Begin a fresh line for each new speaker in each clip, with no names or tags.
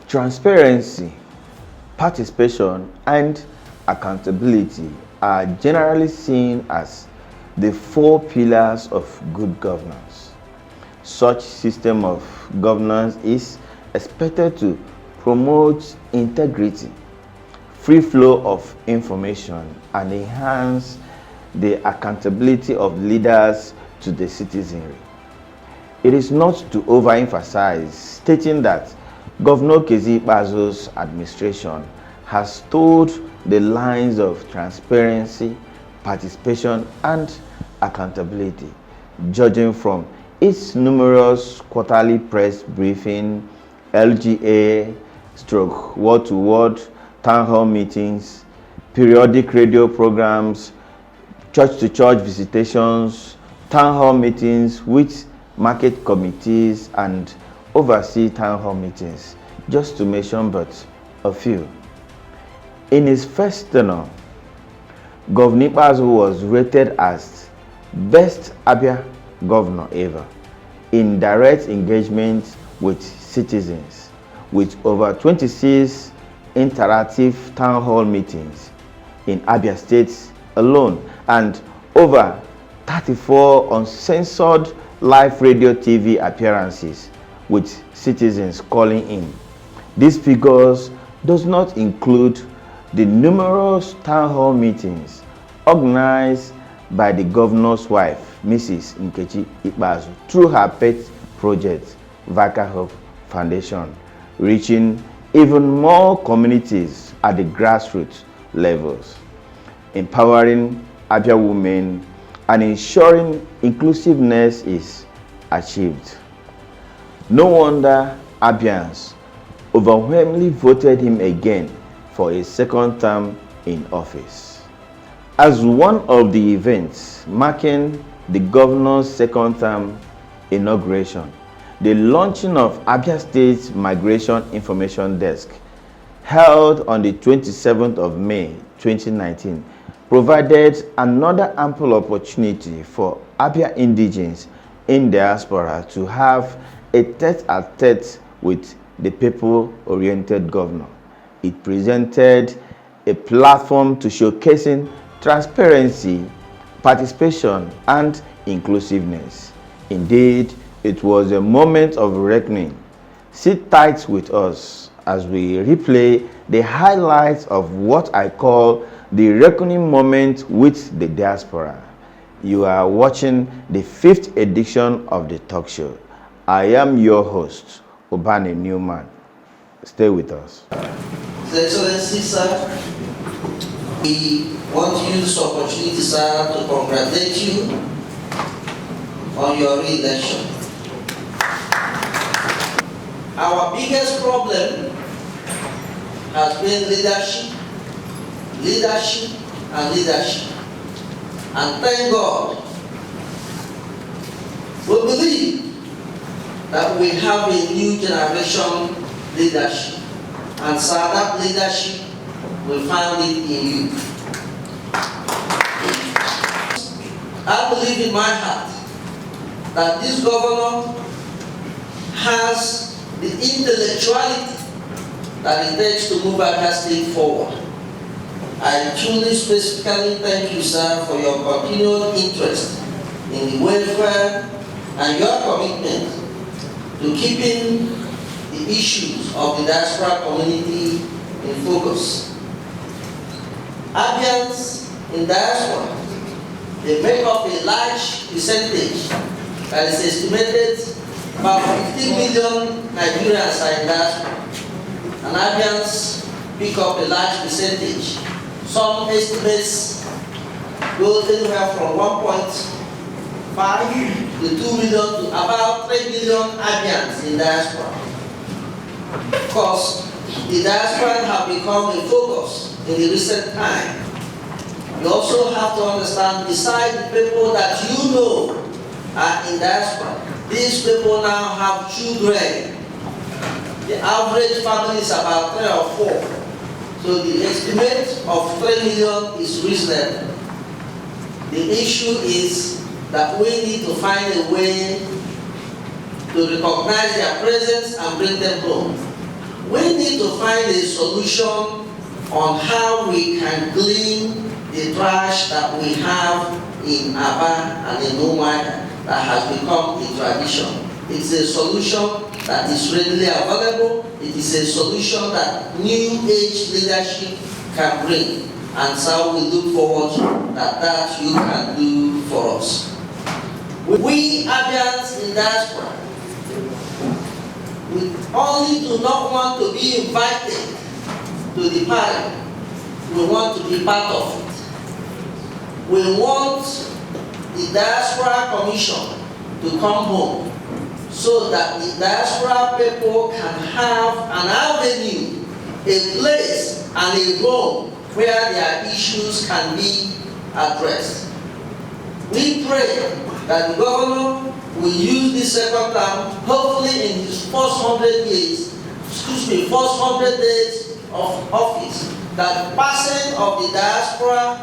Transparency, participation, and accountability are generally seen as the four pillars of good governance. Such system of governance is expected to promote integrity, free flow of information, and enhance the accountability of leaders to the citizenry. It is not to overemphasize stating that Governor Kezi Ikpeazu's administration has toed the lines of transparency, participation, and accountability, judging from its numerous quarterly press briefing, LGA, word-to-word town hall meetings, periodic radio programs, church-to-church visitations, town hall meetings with market committees, and oversee town hall meetings, just to mention but a few. In his first tenure, Governor Ikpeazu was rated as best Abia governor ever in direct engagement with citizens, with over 26 interactive town hall meetings in Abia State alone and over 34 uncensored live radio TV appearances with citizens calling in. These figures does not include the numerous town hall meetings organized by the governor's wife, Mrs. Nkechi Ikpeazu, through her pet project, Vaka Hope Foundation, reaching even more communities at the grassroots levels, empowering Abia women and ensuring inclusiveness is achieved. No wonder Abians overwhelmingly voted him again for a second term in office. As one of the events marking the governor's second term inauguration, the launching of Abia State Migration Information Desk, held on the 27th of May 2019, provided another ample opportunity for Abia indigenes in diaspora to have a tete-a-tete with the people-oriented governor. It presented a platform to showcasing transparency, participation, and inclusiveness. Indeed, it was a moment of reckoning. Sit tight with us as we replay the highlights of what I call the reckoning moment with the diaspora. You are watching the 5th edition of the talk show. I am your host, Obane Newman. Stay with us.
His Excellency, sir, we want to use this opportunity, sir, to congratulate you on your re-election. Our biggest problem has been leadership, leadership, and leadership. And thank God, we believe that we have a new generation leadership. And sir, that leadership, we found it in you. I believe in my heart that this governor has the intellectuality that it takes to move Abia State forward. I truly specifically thank you, sir, for your continued interest in the welfare and your commitment to keeping the issues of the diaspora community in focus. Abians in diaspora, they make up a large percentage that is estimated about 50 million Nigerians are in diaspora. And Abians pick up a large percentage. Some estimates go anywhere from 1.5 to 2 million to about 3 million Abians in diaspora. Of course, the diaspora have become a focus in the recent time. You also have to understand, besides the people that you know are in diaspora. These people now have children. The average family is about 3 or 4. So the estimate of 3 million is reasonable. The issue is that we need to find a way to recognize their presence and bring them home. We need to find a solution on how we can clean the trash that we have in Abia and in Umuahia that has become a tradition. It's a solution that is readily available. It is a solution that new age leadership can bring. And so we look forward that you can do for us. We Abians in diaspora, we only do not want to be invited to the party. We want to be part of it. We want the Diaspora Commission to come home so that the diaspora people can have an avenue, a place, and a home where their issues can be addressed. We pray that the governor will use this second term, hopefully in his first 100 days of office, that passing of the Diaspora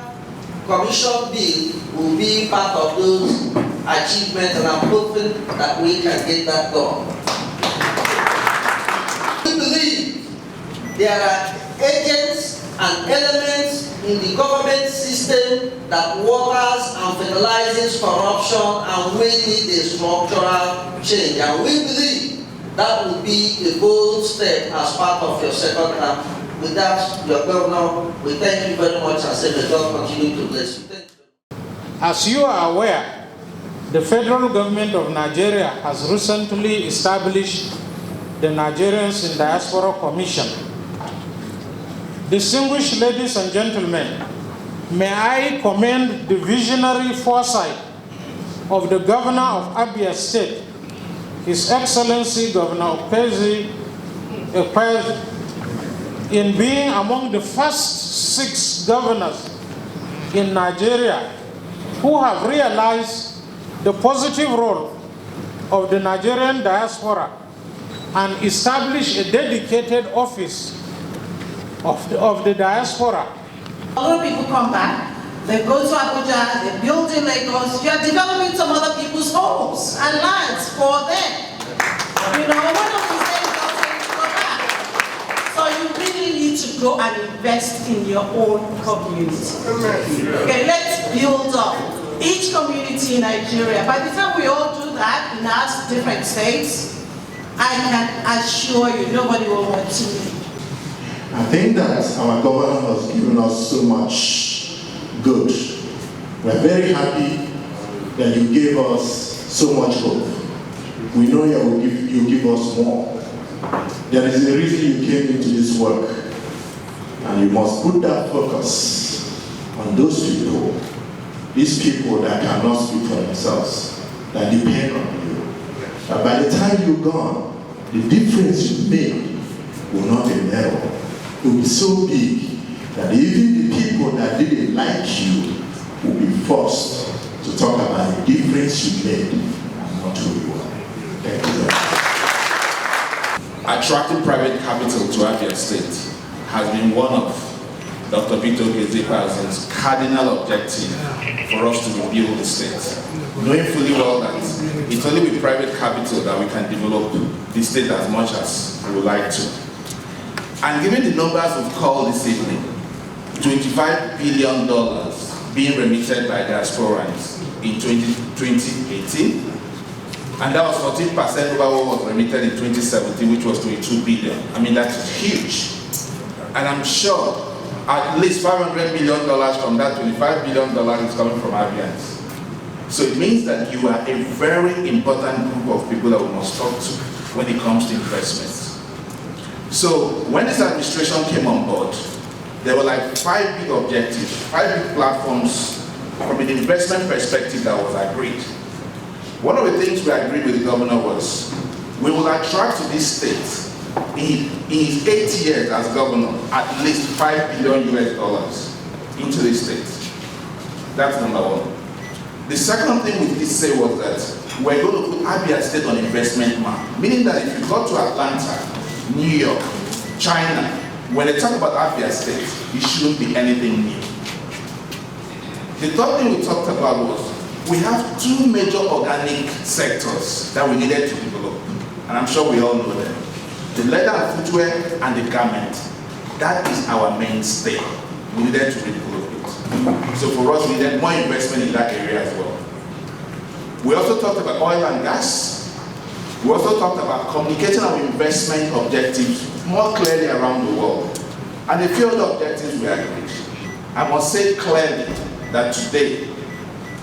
Commission bill will be part of those achievements, and I'm hoping that we can get that done. We believe there are agents and elements in the government system that waters and fertilizes corruption, and we need a structural change. And we believe that will be a bold step as part of your second term. With that, your governor, we thank you very much and say may God continue to bless you. Thank you.
As you are aware, the federal government of Nigeria has recently established the Nigerians in Diaspora Commission. Distinguished ladies and gentlemen, may I commend the visionary foresight of the governor of Abia State, His Excellency Governor Okpezi, in being among the first 6 governors in Nigeria who have realized the positive role of the Nigerian diaspora and established a dedicated office of the diaspora.
A lot of people come back, they go to Abuja, they build in Lagos, you are developing some other people's homes and lands for them. You know, one of these days they'll take to go back. So you really need to go and invest in your own community. Okay, let's build up each community in Nigeria. By the time we all do that in our different states, I can assure you nobody will want to leave.
I think that our governor has given us so much good. We're very happy that you gave us so much hope. We know you give us more. There is a reason you came into this work, and you must put that focus on those people, these people that cannot speak for themselves, that depend on you. That by the time you're gone, the difference you make will not be narrow. It will be so big that even the people that didn't like you will be forced to talk about the difference you made and not who you are. Thank you very much.
Attracting private capital to Abia State has been one of Dr. Victor Okezie-Ikpeazu's cardinal objectives for us to rebuild the state. Knowing fully well that it's only with private capital that we can develop the state as much as we would like to. And given the numbers we've called this evening, $25 billion being remitted by diasporans in 2018, and that was 14% over what was remitted in 2017, which was $22 billion. I mean, that's huge. And I'm sure at least $500 million from that $25 billion is coming from Abians. So it means that you are a very important group of people that we must talk to when it comes to investments. So when this administration came on board, there were like 5 big objectives, 5 big platforms from an investment perspective that was agreed. One of the things we agreed with the governor was, we will attract to this state, in his 8 years as governor, at least $5 billion into this state. That's number one. The second thing we did say was that we're going to put Abia State on investment map, meaning that if you go to Atlanta, New York, China, when they talk about Abia State, it shouldn't be anything new. The third thing we talked about was we have two major organic sectors that we needed to develop, and I'm sure we all know them. The leather and footwear and the garment. That is our mainstay. We needed to develop it. So for us, we needed more investment in that area as well. We also talked about oil and gas. We also talked about communicating our investment objectives more clearly around the world. And the few other objectives we agreed. I must say clearly that today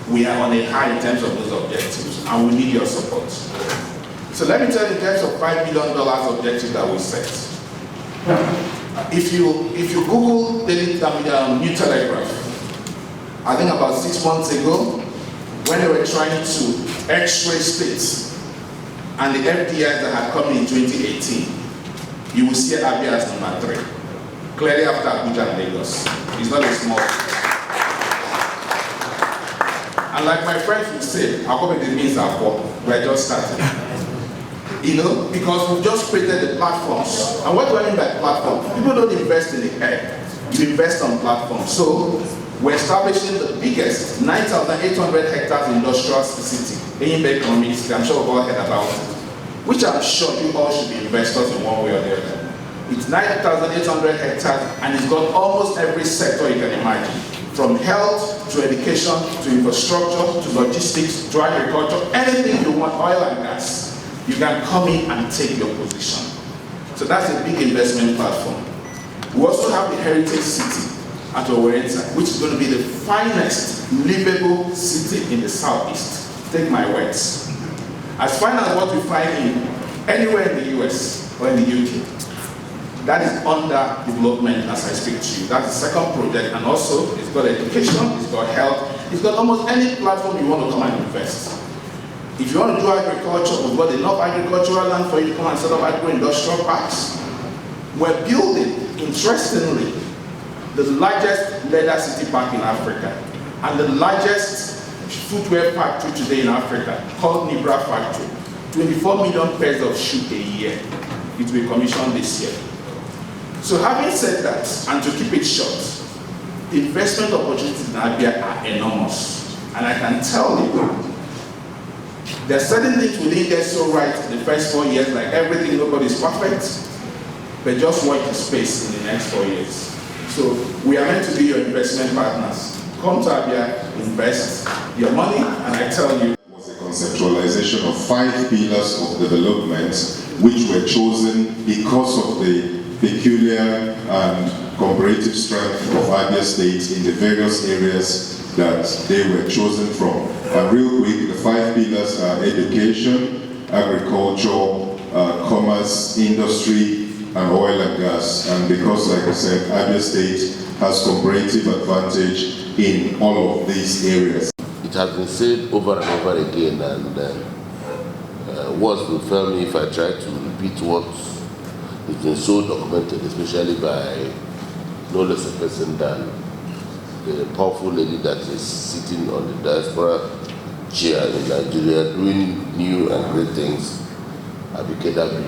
we are on a high in terms of those objectives, and we need your support. So let me tell you in terms of $5 billion objective that we set. If you Google the New Telegraph, I think about 6 months ago, when they were trying to X-ray states and the FDIs that had come in 2018, you will see Abia as number 3. Clearly after Abuja and Lagos. It's not a small. And like my friends would say, our company means our poor. We're just starting. You know, because we've just created the platforms. And what do I mean by platform? People don't invest in the air. You invest on platforms. So we're establishing the biggest 9,800 hectares industrial city in Bay Economics. I'm sure we've all heard about it. Which I'm sure you all should be investors in one way or the other. It's 9,800 hectares and it's got almost every sector you can imagine. From health to education to infrastructure to logistics to agriculture, anything you want, oil and gas, you can come in and take your position. So that's a big investment platform. We also have the Heritage City at Owerenta, which is going to be the finest livable city in the southeast. Take my words. As fine as what we find in anywhere in the US or in the UK, that is under development as I speak to you. That's the second project, and also it's got education, it's got health, it's got almost any platform you want to come and invest. If you want to do agriculture, we've got enough agricultural land for you to come and set up agro-industrial parks. We're building, interestingly, the largest leather city park in Africa and the largest footwear factory today in Africa called Nibra Factory. 24 million pairs of shoes a year. It will be commissioned this year. So having said that, and to keep it short, the investment opportunities in Abia are enormous. And I can tell you, there are certain things we didn't get so right in the first 4 years, like everything, nobody's perfect, but just watch the space in the next 4 years. So we are meant to be your investment partners. Come to Abia, invest your money, and I tell you.
It was a conceptualization of 5 pillars of development, which were chosen because of the peculiar and comparative strength of Abia State in the various areas that they were chosen from. And real quick, the 5 pillars are education, agriculture, commerce, industry, and oil and gas. And because, like I said, Abia State has comparative advantage in all of these areas.
It has been said over and over again, and words will fail me if I try to repeat what has been so documented, especially by no less a person than the powerful lady that is sitting on the diaspora chair in Nigeria doing new and great things, Abia.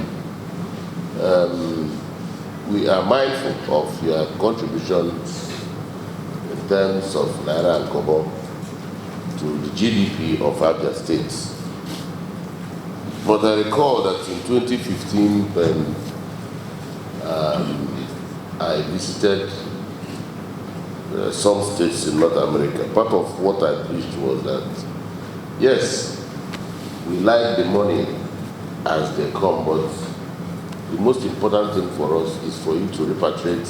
We are mindful of your contributions in terms of Naira and Kobo to the GDP of Abia State. But I recall that in 2015, when I visited some states in North America, part of what I preached was that, yes, we like the money as they come, but the most important thing for us is for you to repatriate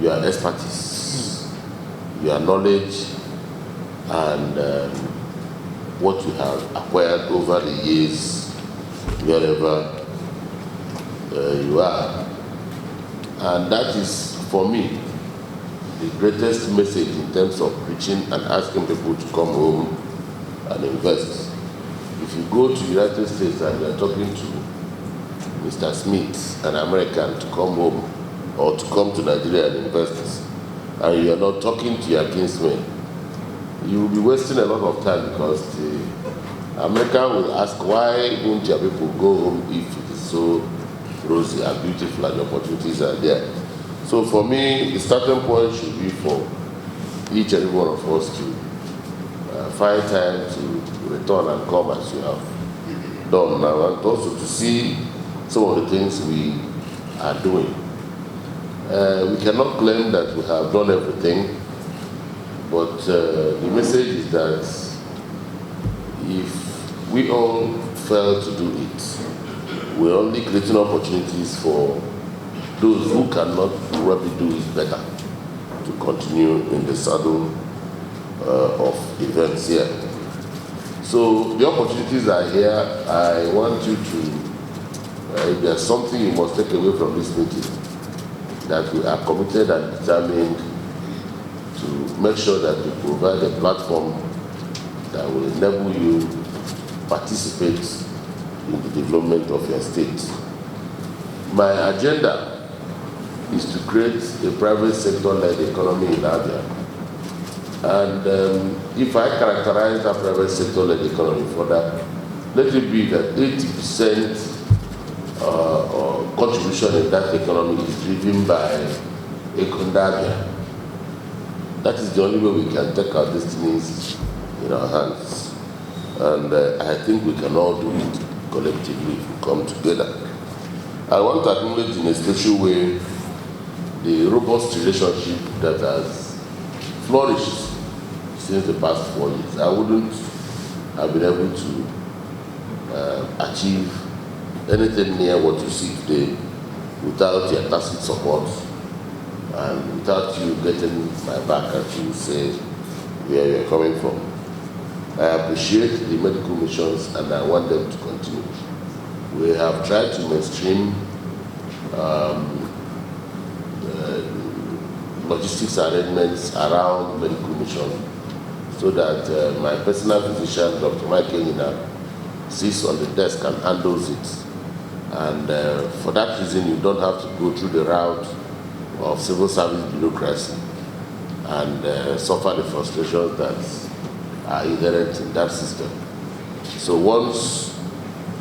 your expertise, your knowledge, and what you have acquired over the years, wherever you are. And that is, for me, the greatest message in terms of preaching and asking people to come home and invest. If you go to the United States and you're talking to Mr. Smith, an American, to come home or to come to Nigeria and invest, and you're not talking to your kinsmen, you will be wasting a lot of time, because the American will ask, why won't your people go home if it is so rosy and beautiful and the opportunities are there? So for me, the starting point should be for each and every one of us to find time to return and come as you have done now, and also to see some of the things we are doing. We cannot claim that we have done everything, but the message is that if we all fail to do it, we're only creating opportunities for those who cannot probably do it better to continue in the saddle of events here. So the opportunities are here. I want you to, if there's something you must take away from this meeting, that we are committed and determined to make sure that we provide a platform that will enable you participate in the development of your state. My agenda is to create a private sector-led economy in Abia. And if I characterize that private sector-led economy further, let it be that 80% contribution in that economy is driven by Abia. That is the only way we can take our destinies in our hands. And I think we can all do it collectively if we come together. I want to acknowledge in a special way the robust relationship that has flourished since the past 4 years. I wouldn't have been able to achieve anything near what you see today without your tacit support and without you getting my back at you say where you're coming from. I appreciate the medical missions and I want them to continue. We have tried to mainstream logistics arrangements around medical mission so that my personal physician, Dr. Mike Enina, sits on the desk and handles it. And for that reason, you don't have to go through the route of civil service bureaucracy and suffer the frustrations that are inherent in that system. So once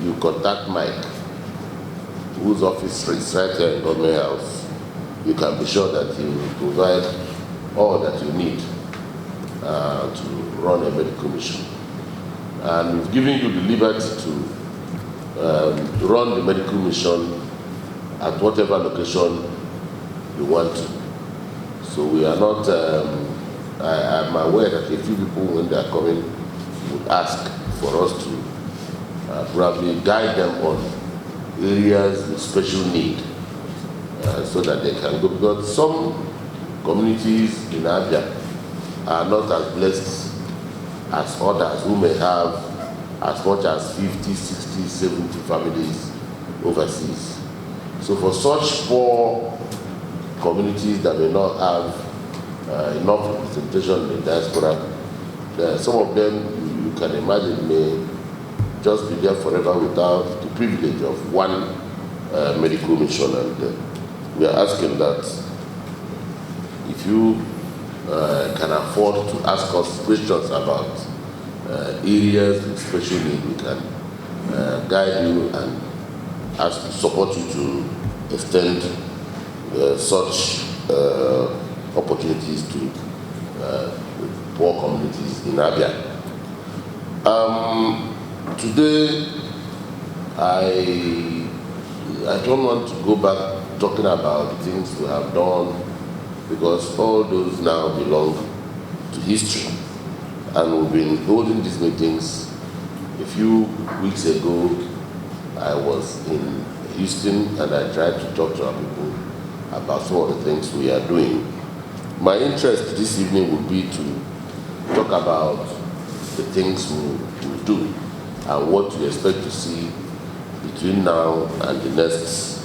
you contact Mike, whose office is right here in Government House, you can be sure that he will provide all that you need to run a medical mission. And we've given you the liberty to run the medical mission at whatever location you want to. So we are not, I'm aware that a few people when they are coming would ask for us to probably guide them on areas with special need so that they can go, because some communities in Abia are not as blessed as others who may have as much as 50, 60, 70 families overseas. So for such poor communities that may not have enough representation in the diaspora, some of them, you can imagine, may just be there forever without the privilege of one medical mission. And we are asking that if you can afford to ask us questions about areas with special need, we can guide you and ask to support you to extend such opportunities to poor communities in Abia. Today, I don't want to go back talking about the things we have done, because all those now belong to history. And we've been holding these meetings. A few weeks ago, I was in Houston and I tried to talk to our people about some of the things we are doing. My interest this evening would be to talk about the things we do and what we expect to see between now and the next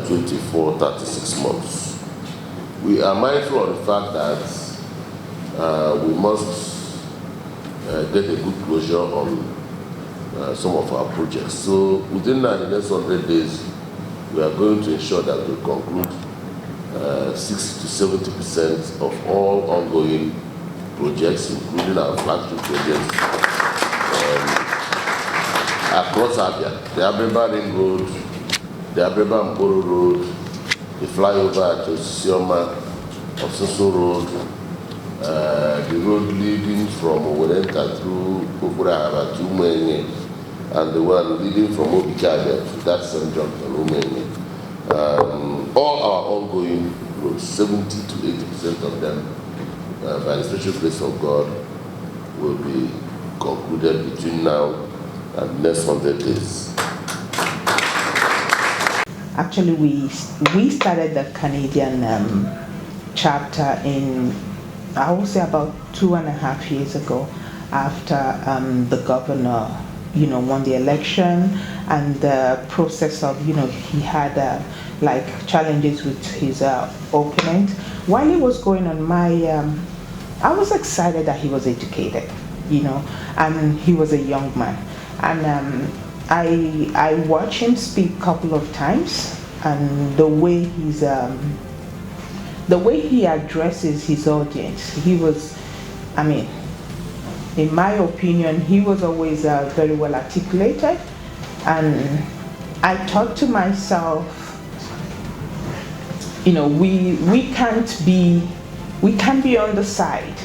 24, 36 months. We are mindful of the fact that we must get a good closure on some of our projects. So within the next 100 days, we are going to ensure that we conclude 60 to 70% of all ongoing projects, including our flagship projects across Abia. The Abia Ring Road, the Abia Mboro Road, the flyover to Sioma, Osusu Road, the road leading from Owenenta through Kokurahara to Umenye, and the one leading from Obikaja to that St. John and Umenye. All our ongoing roads, 70 to 80% of them, by the special grace of God, will be concluded between now and the next 100 days.
Actually, we started the Canadian chapter in, I would say, about 2.5 years ago, after the governor, won the election, and the process of, he had like challenges with his opponent. While it was going on, I was excited that he was educated, and he was a young man, and I watched him speak a couple of times, and the way he addresses his audience, he was, in my opinion, he was always very well articulated. And I thought to myself, we can't be on the side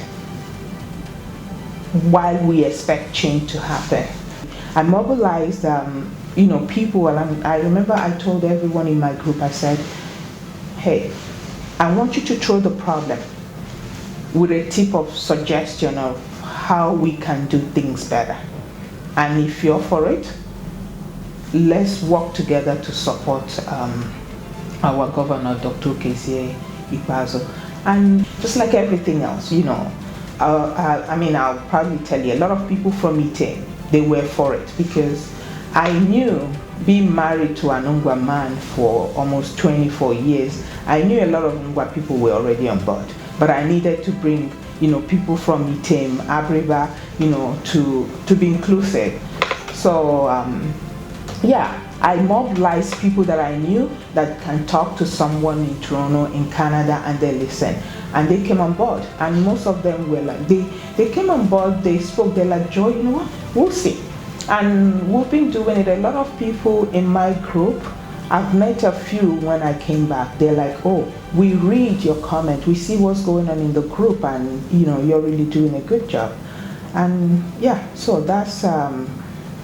while we expect change to happen. I mobilized, people, and I remember I told everyone in my group, I said, hey, I want you to throw the problem with a tip of suggestion of how we can do things better. And if you're for it, let's work together to support our governor, Dr. Okezie Ikpeazu. And just like everything else, I'll probably tell you, a lot of people from Ite, they were for it, because I knew, being married to an Ungwa man for almost 24 years, I knew a lot of Ungwa people were already on board. But I needed to bring, people from Item, Abriba, to be inclusive. So, I mobilized people that I knew that can talk to someone in Toronto, in Canada, and they listen. And they came on board. And most of them were like, they came on board, they spoke, they're like, Joy, you know what, we'll see. And we've been doing it. A lot of people in my group, I've met a few when I came back. They're like, oh, we read your comment, we see what's going on in the group, and you're really doing a good job. And so that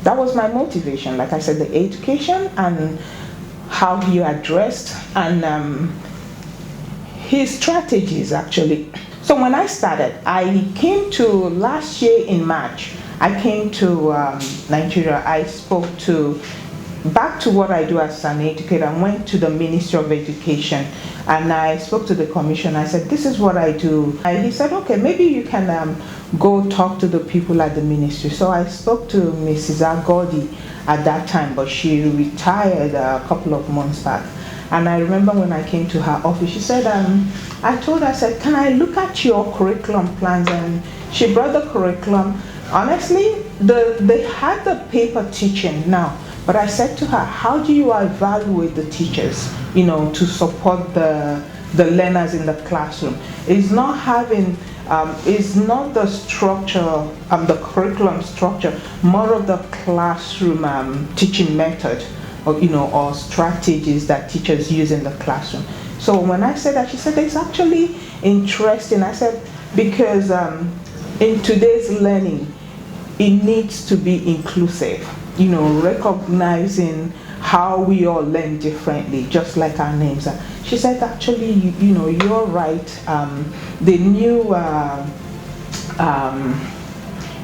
was my motivation. Like I said, the education and how he addressed and his strategies, actually. So when I started, I came to, last year in March, I came to Nigeria. I spoke back to what I do as an educator. I went to the Ministry of Education and I spoke to the commission. I said, this is what I do. He said, okay, maybe you can go talk to the people at the ministry. So I spoke to Mrs. Agodi at that time, but she retired a couple of months back. And I remember when I came to her office, she said, I told her, I said, can I look at your curriculum plans? And she brought the curriculum. Honestly, they had the paper teaching now, but I said to her, how do you evaluate the teachers, to support the learners in the classroom? It's not having, it's not the structure, the curriculum structure, more of the classroom teaching method, or strategies that teachers use in the classroom. So when I said that, she said, it's actually interesting. I said, because in today's learning, it needs to be inclusive, recognizing how we all learn differently, just like our names are. She said, actually, you're right. The new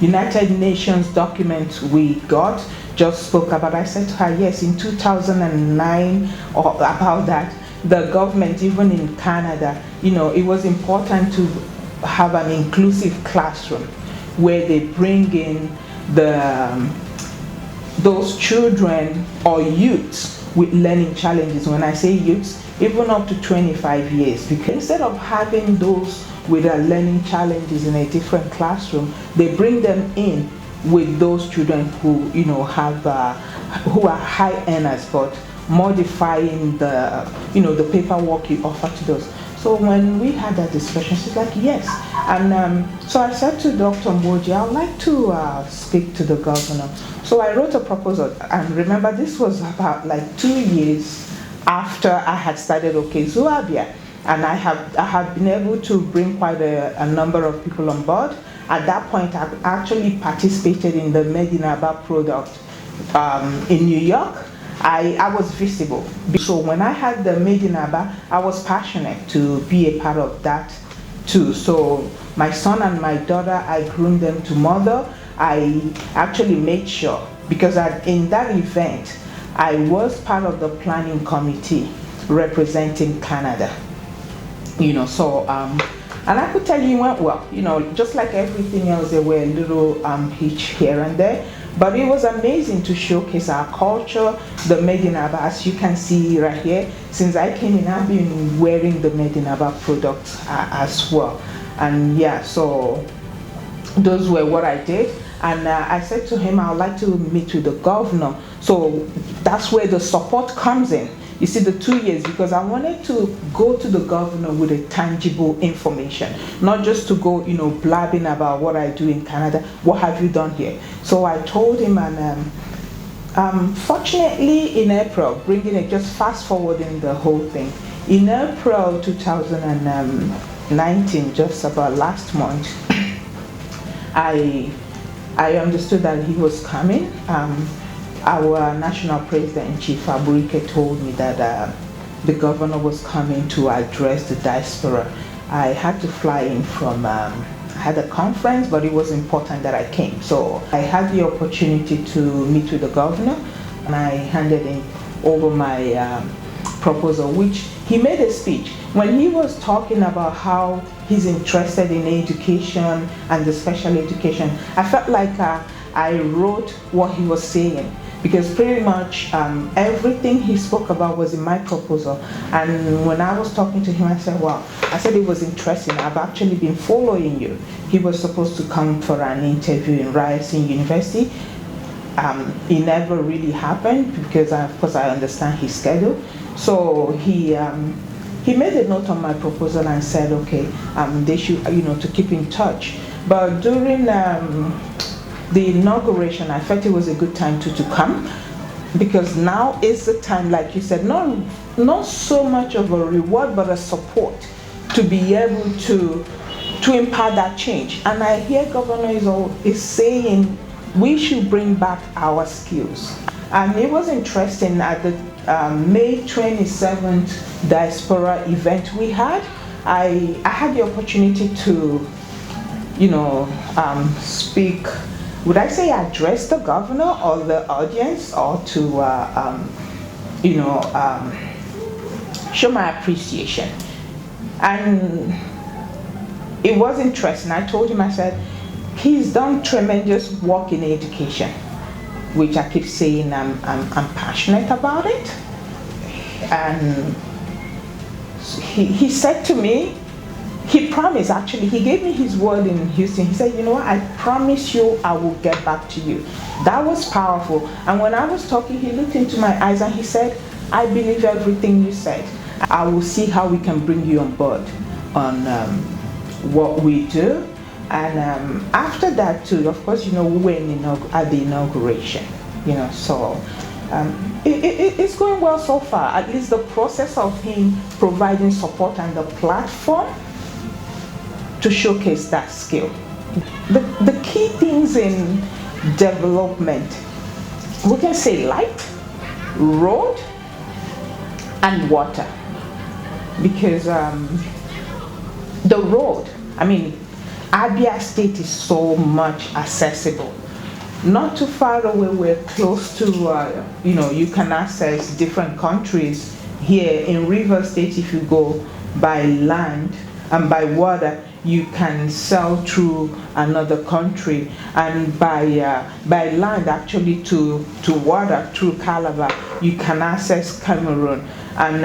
United Nations document we got just spoke about. I said to her, yes, in 2009, or about that, the government, even in Canada, it was important to have an inclusive classroom where they bring in those children or youths with learning challenges. When I say youths, even up to 25 years, because instead of having those with learning challenges in a different classroom, they bring them in with those children who who are high earners, but modifying the the paperwork you offer to those. So when we had that discussion, she's like, yes. And so I said to Dr. Mboji, I would like to speak to the governor. So I wrote a proposal, and remember this was about like 2 years after I had started Okezu Abia. And I have been able to bring quite a number of people on board. At that point, I actually participated in the Made in Abia product in New York. I was visible. So when I had the Made in Abia, I was passionate to be a part of that too. So my son and my daughter, I groomed them to mother. I actually made sure, because in that event, I was part of the planning committee representing Canada. So and I could tell you it went well. Just like everything else, there were a little hitch here and there, but it was amazing to showcase our culture, the Made in Abia. As you can see right here, since I came in, I've been wearing the Made in Abia products as well. And yeah, so those were what I did. And I said to him, I would like to meet with the governor. So that's where the support comes in. You see, the 2 years, because I wanted to go to the governor with a tangible information, not just to go, blabbing about what I do in Canada. What have you done here? So I told him, and fortunately in April, just fast forwarding the whole thing, in April 2019, just about last month, I understood that he was coming. Our national president, Chief Aburike, told me that the governor was coming to address the diaspora. I had to fly in from, I had a conference, but it was important that I came. So I had the opportunity to meet with the governor, and I handed in over my proposal, which he made a speech. When he was talking about how he's interested in education and the special education, I felt like I wrote what he was saying, because pretty much everything he spoke about was in my proposal. And when I was talking to him, I said, wow, it was interesting. I've actually been following you. He was supposed to come for an interview in Ryerson University. It never really happened, because of course I understand his schedule. So he made a note on my proposal and said, okay, they should, to keep in touch. But during the inauguration, I felt it was a good time to come, because now is the time, like you said, not so much of a reward, but a support to be able to impart that change. And I hear Governor is saying we should bring back our skills. And it was interesting at the May 27th Diaspora event we had. I had the opportunity to, speak. Would I say address the governor or the audience, or to, show my appreciation? And it was interesting. I told him, I said, he's done tremendous work in education, which I keep saying I'm passionate about it. And he said to me, he promised, actually, he gave me his word in Houston. He said, I promise you I will get back to you. That was powerful. And when I was talking, he looked into my eyes and he said, I believe everything you said. I will see how we can bring you on board on what we do. And after that too, of course, we were at the inauguration, so it's going well so far. At least the process of him providing support and the platform to showcase that skill. The key things in development, we can say light, road, and water. Because the road, Abia State is so much accessible. Not too far away, we're close to, you can access different countries. Here in River State, if you go by land and by water, you can sail through another country, and by land actually to water through Calabar, you can access Cameroon. And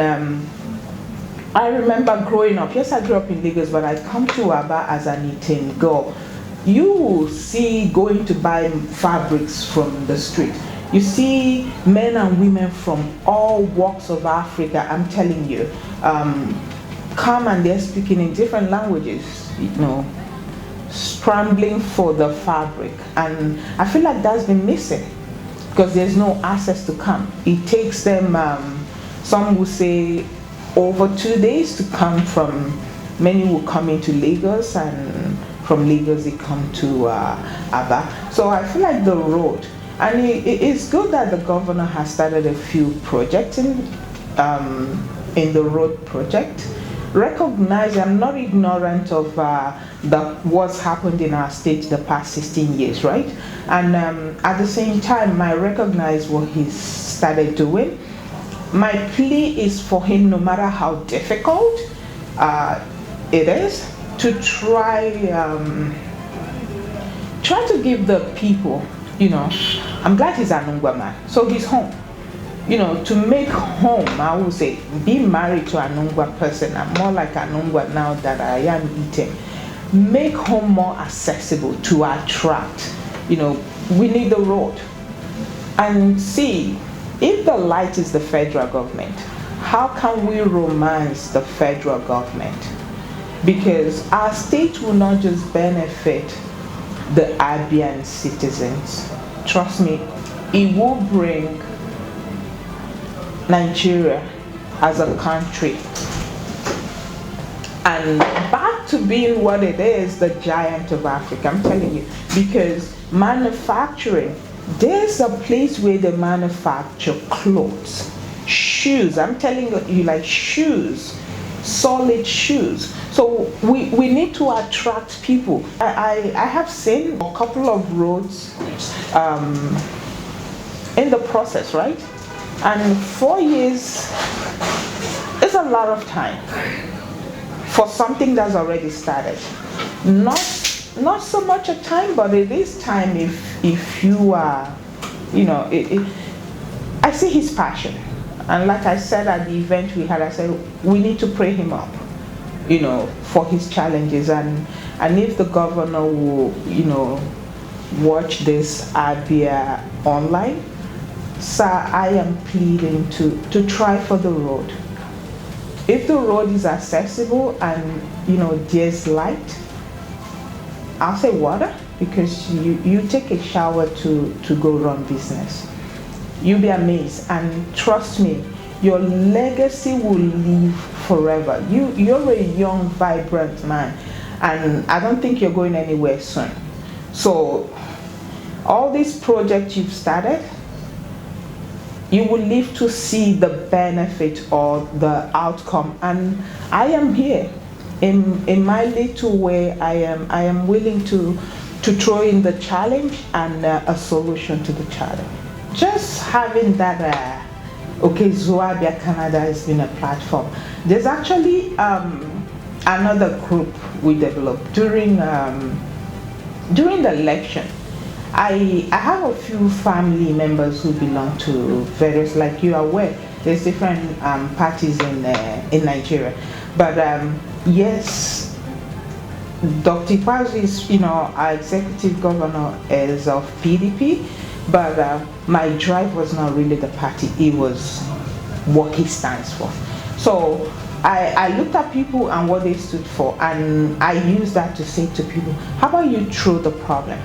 I remember growing up, yes, I grew up in Lagos, but I come to Abia as an 18 girl. You will see going to buy fabrics from the street. You see men and women from all walks of Africa, I'm telling you. come and they're speaking in different languages, scrambling for the fabric. And I feel like that's been missing because there's no access to come. It takes them, some will say, over 2 days to come from, many will come into Lagos, and from Lagos they come to Abia. So I feel like the road, and it's good that the governor has started a few projects in the road project. Recognize, I'm not ignorant of what's happened in our state the past 16 years, right? And at the same time, I recognize what he's started doing. My plea is for him, no matter how difficult it is, to try to give the people, I'm glad he's an Ungwa man, so he's home. To make home, I would say, be married to an Ungwa person. I'm more like an Ungwa now that I am eating. Make home more accessible to attract. We need the road. And see, if the light is the federal government, how can we romance the federal government? Because our state will not just benefit the Abian citizens. Trust me, it will bring Nigeria as a country and back to being what it is, the giant of Africa. I'm telling you, because manufacturing, there's a place where they manufacture clothes, shoes. I'm telling you, like shoes, solid shoes. So we need to attract people. I have seen a couple of roads in the process, right? And 4 years is a lot of time for something that's already started. Not so much a time, but it is time if you are, I see his passion. And like I said at the event we had, I said, we need to pray him up, for his challenges. And if the governor will, watch this Abia online, sir, I am pleading to try for the road. If the road is accessible and there's light, I'll say water, because you take a shower to go run business. You'll be amazed, and trust me, your legacy will live forever. You're a young, vibrant man, and I don't think you're going anywhere soon. So all these projects you've started, you will live to see the benefit or the outcome. And I am here in my little way. I am willing to throw in the challenge and a solution to the challenge. Just having that Zoabia Canada has been a platform. There's actually another group we developed during the election. I have a few family members who belong to various, like you are aware, there's different parties in Nigeria. But yes, Dr. Paz is, our executive governor is of PDP, but my drive was not really the party, it was what he stands for. So I looked at people and what they stood for, and I used that to say to people, how about you throw the problem?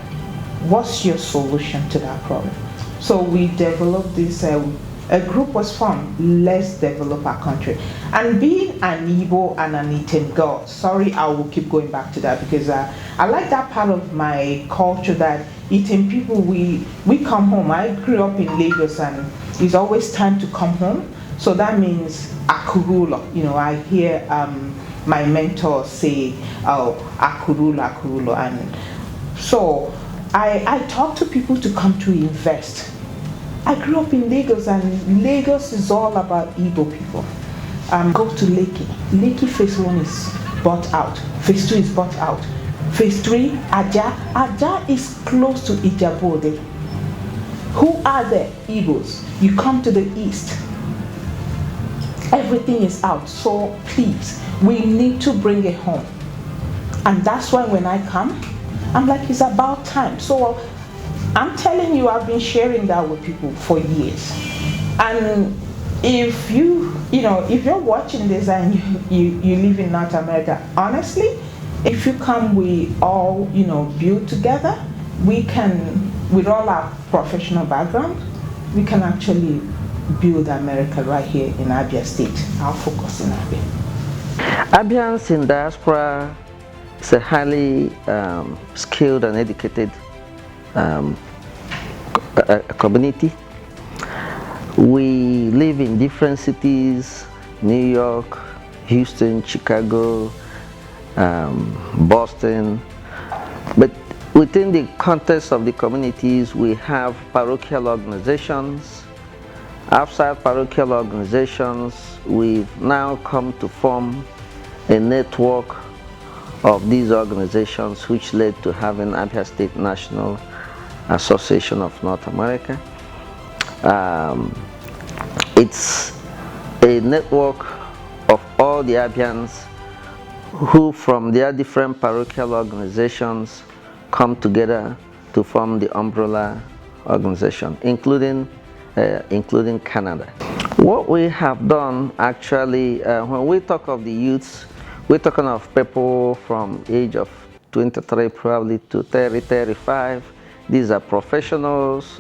What's your solution to that problem? So we developed this, a group was formed, let's develop our country. And being an Igbo and an Item girl, sorry, I will keep going back to that, because I like that part of my culture, that Item people, we come home. I grew up in Lagos, and it's always time to come home. So that means Akurula. I hear my mentor say, oh, Akurula. And so I talk to people to come to invest. I grew up in Lagos, and Lagos is all about Igbo people. Go to Lekki. Lekki phase 1 is bought out. Phase 2 is bought out. Phase 3, Aja. Aja is close to Ijabode. Who are the Igbos? You come to the east. Everything is out. So please, we need to bring it home. And that's why when I come, I'm like, it's about time. So I'm telling you, I've been sharing that with people for years. And if if you're watching this and you live in North America, honestly, if you come, we all, build together, we can, with all our professional background, we can actually build America right here in Abia State. I'll focus in Abia.
Abians in diaspora is a highly skilled and educated community. We live in different cities: New York, Houston, Chicago, Boston. But within the context of the communities, we have parochial organizations. Outside parochial organizations, we've now come to form a network of these organizations, which led to having Abia State National Association of North America. It's a network of all the Abians who, from their different parochial organizations, come together to form the umbrella organization, including Canada. What we have done actually, when we talk of the youths, we're talking of people from age of 23 probably to 30, 35. These are professionals,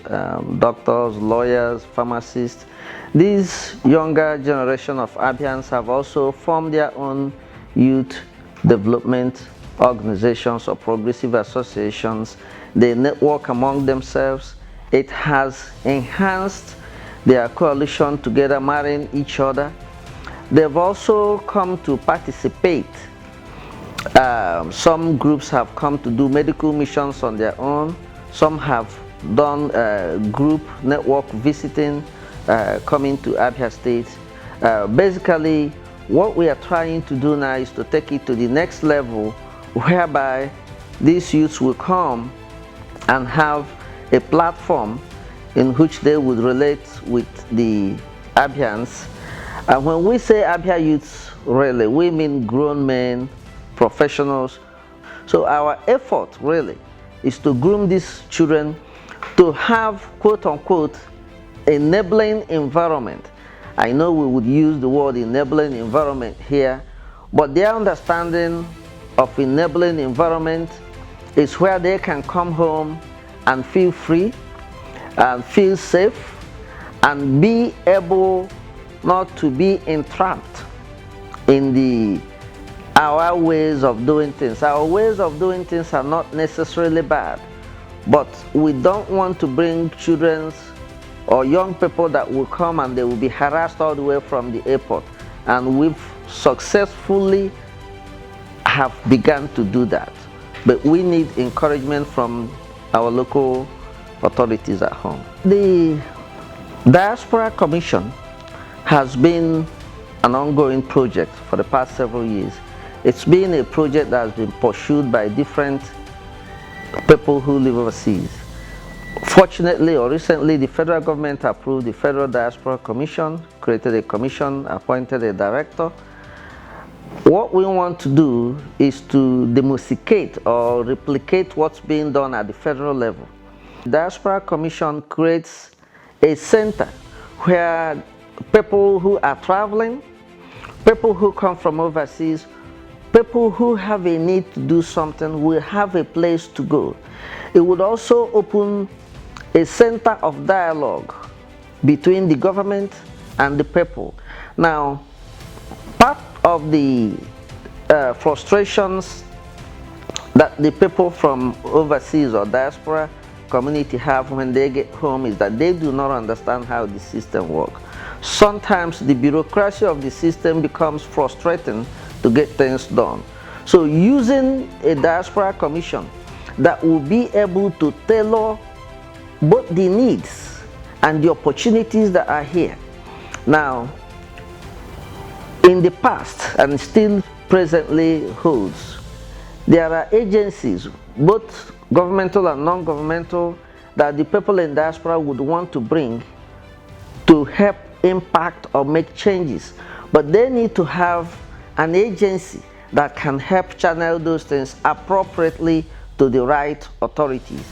doctors, lawyers, pharmacists. These younger generation of Abians have also formed their own youth development organizations or progressive associations. They network among themselves. It has enhanced their coalition together, marrying each other. They've also come to participate. Some groups have come to do medical missions on their own. Some have done group network visiting, coming to Abia State. Basically, what we are trying to do now is to take it to the next level, whereby these youths will come and have a platform in which they would relate with the Abians. And when we say Abia youths, really, we mean grown men, professionals. So our effort really is to groom these children to have, quote unquote, enabling environment. I know we would use the word enabling environment here, but their understanding of enabling environment is where they can come home and feel free and feel safe and be able not to be entrapped in our ways of doing things. Our ways of doing things are not necessarily bad, but we don't want to bring children or young people that will come and they will be harassed all the way from the airport. And we've successfully have begun to do that. But we need encouragement from our local authorities at home. The Diaspora Commission has been an ongoing project for the past several years. It's been a project that has been pursued by different people who live overseas. Fortunately or recently, the federal government approved the Federal Diaspora Commission, created a commission, appointed a director. What we want to do is to domesticate or replicate what's being done at the federal level. The Diaspora Commission creates a center where people who are traveling, people who come from overseas, people who have a need to do something will have a place to go. It would also open a center of dialogue between the government and the people. Now, part of the frustrations that the people from overseas or diaspora community have when they get home is that they do not understand how the system works. Sometimes the bureaucracy of the system becomes frustrating to get things done. So using a diaspora commission that will be able to tailor both the needs and the opportunities that are here. Now, in the past and still presently holds, there are agencies, both governmental and non-governmental, that the people in diaspora would want to bring to help impact or make changes. But they need to have an agency that can help channel those things appropriately to the right authorities.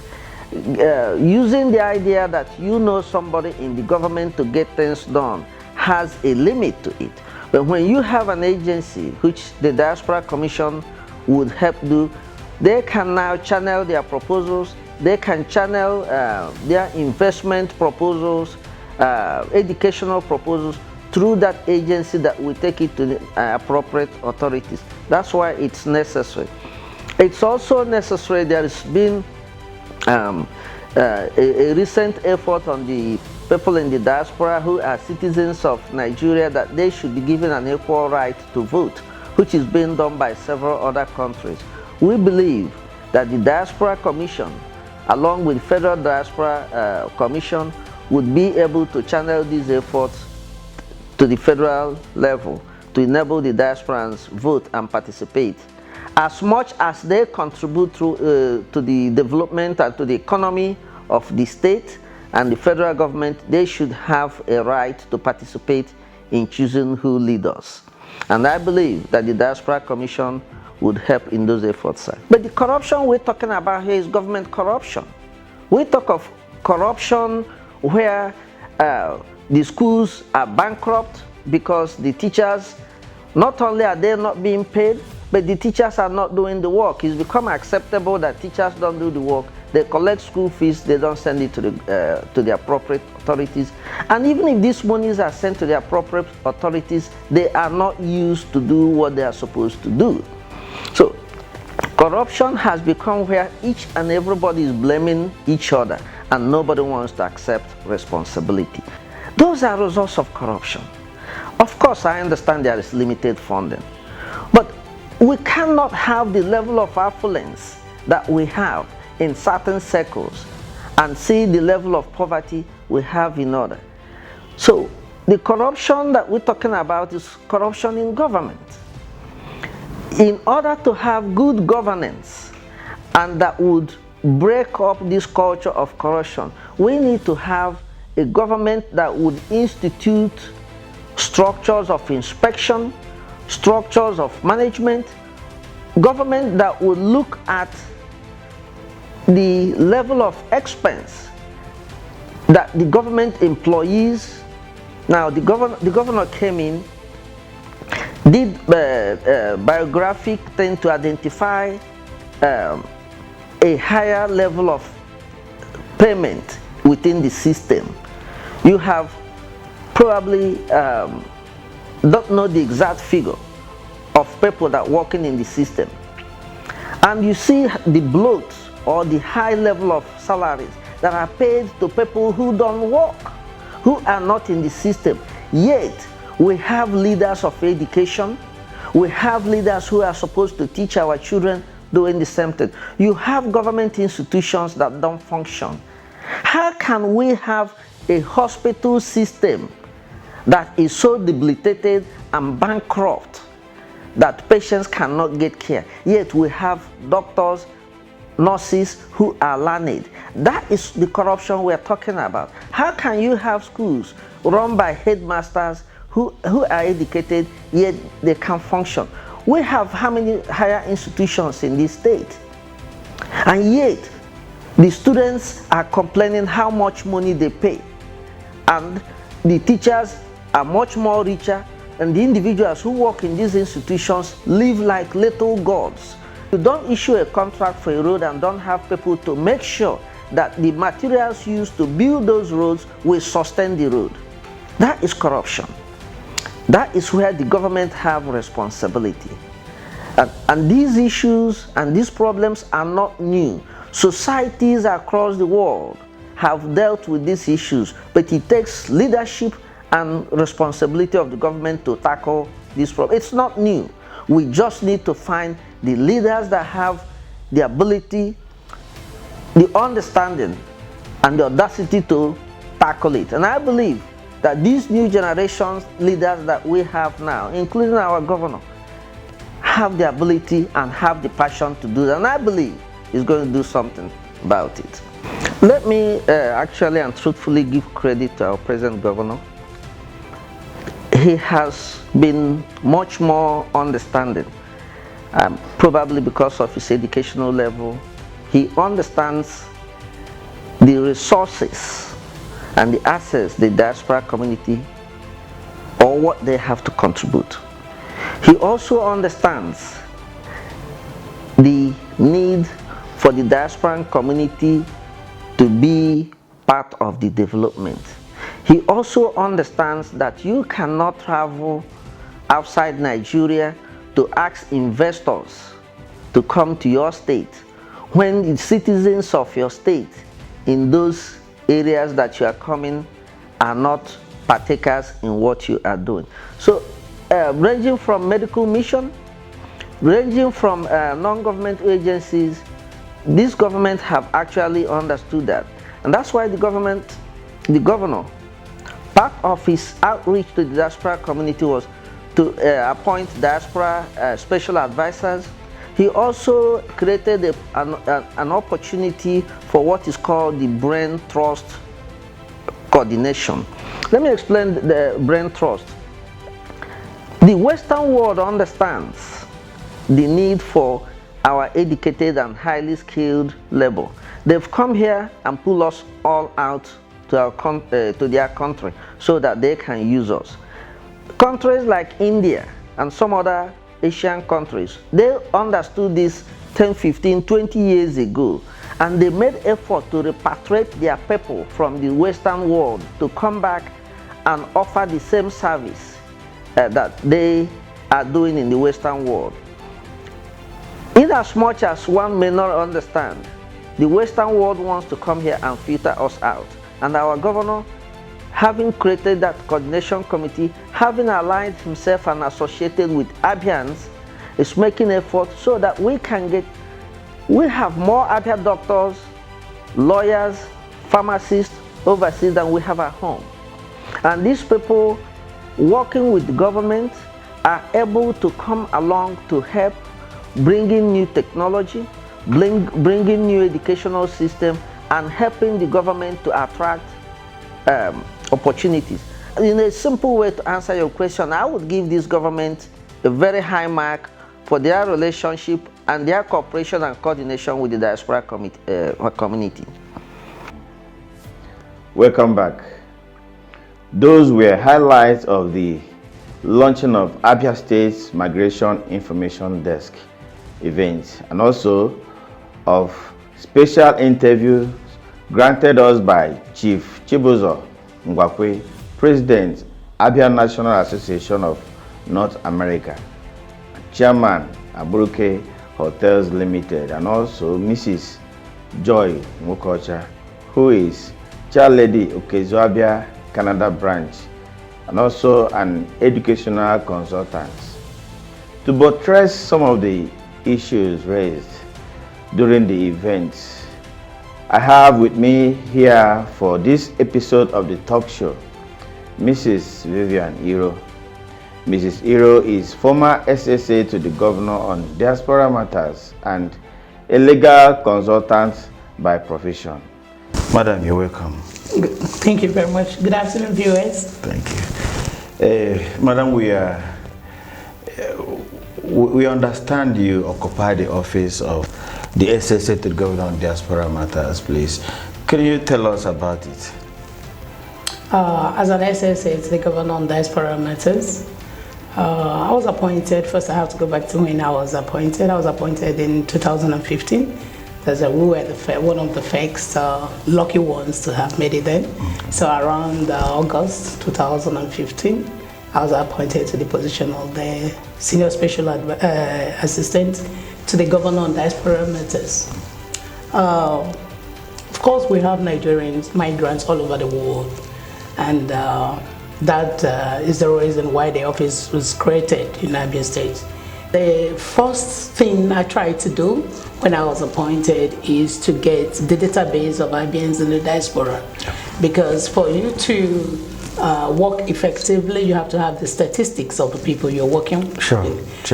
Using the idea that you know somebody in the government to get things done has a limit to it. But when you have an agency, which the Diaspora Commission would help do, they can now channel their proposals, they can channel their investment proposals, educational proposals through that agency that will take it to the appropriate authorities. That's why it's necessary. It's also necessary. There has been a recent effort on the people in the diaspora who are citizens of Nigeria that they should be given an equal right to vote, which is being done by several other countries. We believe that the Diaspora Commission, along with Federal Diaspora Commission, would be able to channel these efforts to the federal level to enable the diasporans vote and participate. As much as they contribute to the development and to the economy of the state and the federal government, they should have a right to participate in choosing who lead us. And I believe that the Diaspora Commission would help in those efforts, sir. But the corruption we're talking about here is government corruption. We talk of corruption where the schools are bankrupt because the teachers, not only are they not being paid, but the teachers are not doing the work. It's become acceptable that teachers don't do the work. They collect school fees, they don't send it to the appropriate authorities. And even if these monies are sent to the appropriate authorities, they are not used to do what they are supposed to do. So corruption has become where each and everybody is blaming each other and nobody wants to accept responsibility. Those are results of corruption. Of course, I understand there is limited funding, but we cannot have the level of affluence that we have in certain circles and see the level of poverty we have in other. So the corruption that we're talking about is corruption in government. In order to have good governance and that would break up this culture of corruption, we need to have a government that would institute structures of inspection, structures of management, government that would look at the level of expense that the government employees. Now the governor came in, did biographic thing to identify a higher level of payment within the system. You have probably don't know the exact figure of people that are working in the system, and you see the bloat or the high level of salaries that are paid to people who don't work, who are not in the system. Yet we have leaders of education, we have leaders who are supposed to teach our children doing the same thing. You have government institutions that don't function. How can we have a hospital system that is so debilitated and bankrupt that patients cannot get care, yet we have doctors, nurses who are learned? That is the corruption we're talking about. How can you have schools run by headmasters who are educated, yet they can't function? We have how many higher institutions in this state? And yet, the students are complaining how much money they pay. And the teachers are much more richer, and the individuals who work in these institutions live like little gods. You don't issue a contract for a road and don't have people to make sure that the materials used to build those roads will sustain the road. That is corruption. That is where the government have responsibility. And these issues and these problems are not new. Societies across the world have dealt with these issues, but it takes leadership and responsibility of the government to tackle this problem. It's not new. We just need to find the leaders that have the ability, the understanding, and the audacity to tackle it. And I believe that these new generations leaders that we have now, including our governor, have the ability and have the passion to do that. And I believe he's going to do something about it. Let me actually and truthfully give credit to our present governor. He has been much more understanding, probably because of his educational level. He understands the resources and the assets the diaspora community or what they have to contribute. He also understands the need for the diasporan community to be part of the development. He also understands that you cannot travel outside Nigeria to ask investors to come to your state when the citizens of your state in those areas that you are coming are not partakers in what you are doing. So ranging from medical mission, ranging from non-government agencies, these governments have actually understood that. And that's why the governor, part of his outreach to the diaspora community was to appoint diaspora special advisors. He also created an opportunity for what is called the Brain Trust Coordination. Let me explain the Brain Trust. The Western world understands the need for our educated and highly skilled labor. They've come here and pull us all out to their country so that they can use us. Countries like India and some other Asian countries, they understood this 10, 15, 20 years ago, and they made effort to repatriate their people from the Western world to come back and offer the same service that they are doing in the Western world. In as much as one may not understand, the Western world wants to come here and filter us out. And our governor, having created that coordination committee, having aligned himself and associated with Abians, is making effort so that we have more Abia doctors, lawyers, pharmacists overseas than we have at home. And these people working with the government are able to come along to help bringing new technology, bringing new educational system, and helping the government to attract opportunities. In a simple way to answer your question, I would give this government a very high mark for their relationship and their cooperation and coordination with the diaspora community.
Welcome back. Those were highlights of the launching of Abia State's Migration Information Desk event, and also of special interviews granted us by Chief Chibuzo Ngwakwe, President, Abia National Association of North America, Chairman, Aburuke Hotels Limited, and also Mrs. Joy Mukocha, who is Chair Lady Okezo Abia Canada branch, and also an educational consultant. To buttress some of the issues raised during the event, I have with me here for this episode of the talk show Mrs. Vivian Iro. Mrs. Iro is former SSA to the governor on diaspora matters and a legal consultant by profession. Madam, you're welcome.
Thank you very much. Good afternoon, viewers.
Thank you. Madam, we understand you occupy the office of the SSA to the governor on diaspora matters, please. Can you tell us about it?
As an SSA to the governor on diaspora matters, I was appointed, first I have to go back to when I was appointed. I was appointed in 2015. We were one of the first lucky ones to have made it then. So around August 2015, I was appointed to the position of the Senior Special Assistant to the Governor on Diaspora Matters. Of course, we have Nigerians, migrants all over the world, and that is the reason why the office was created in Abia State. The first thing I tried to do when I was appointed is to get the database of Abians in the diaspora, because for you to work effectively, you have to have the statistics of the people you're working with.
Sure.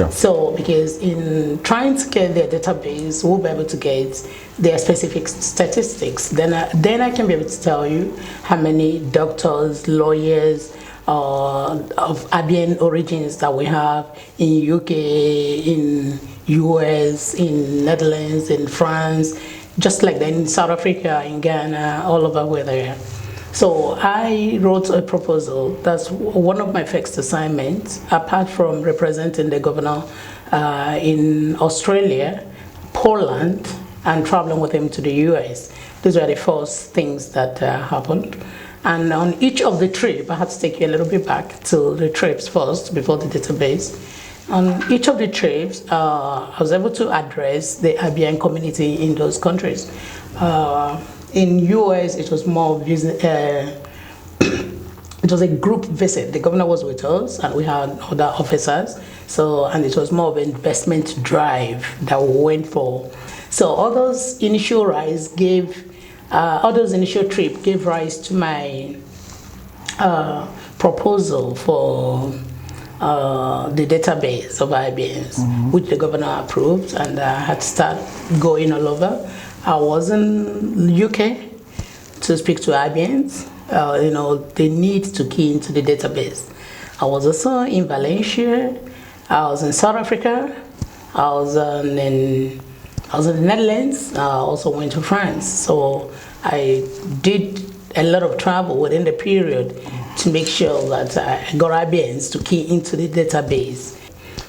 So, because in trying to get their database, we'll be able to get their specific statistics. Then I can be able to tell you how many doctors, lawyers, of Abian origins that we have in UK, in US, in Netherlands, in France, just like that in South Africa, in Ghana, all over where they are. So I wrote a proposal. That's one of my first assignments, apart from representing the governor in Australia, Poland, and traveling with him to the US. These were the first things that happened. And on each of the trips, I had to take you a little bit back to the trips first, before the database. On each of the trips, I was able to address the Abian community in those countries. In US, it was more it was a group visit. The governor was with us, and we had other officers. So, and it was more of an investment drive that we went for. So, all those initial trips gave rise to my proposal for the database of IBNs, which the governor approved, and I had to start going all over. I was in UK to speak to IBNs, they need to key into the database. I was also in Valencia, I was in South Africa, I was in the Netherlands, I also went to France. So I did a lot of travel within the period to make sure that I got IBNs to key into the database.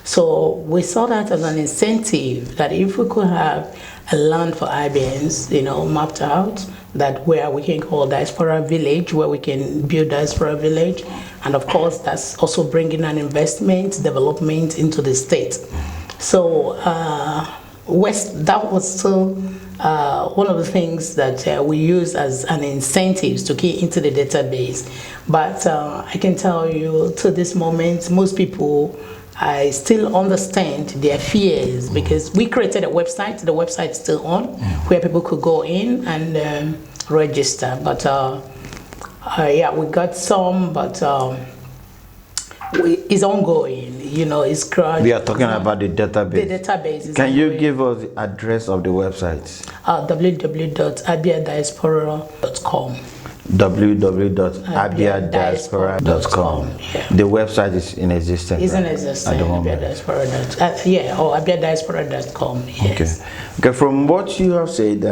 So we saw that as an incentive, that if we could have a land for IBNs, mapped out, that where we can call Diaspora Village, where we can build Diaspora Village. And of course, that's also bringing an investment, development into the state. So that was still one of the things that we use as an incentive to key into the database. But I can tell you, to this moment, most people, I still understand their fears, because we created a website. The website is still on, where people could go in and register. But yeah, we got some, but it's ongoing. It's growing.
We are talking about the database.
The database is
Can
ongoing.
you give us the address of the website?
www.abiadiaspora.com.
www.abiadiaspora.com.
Yeah.
The website is in existence.
It's in
right?
existence.
At the moment.
abiadiaspora.com. Yes.
Okay. From what you have said,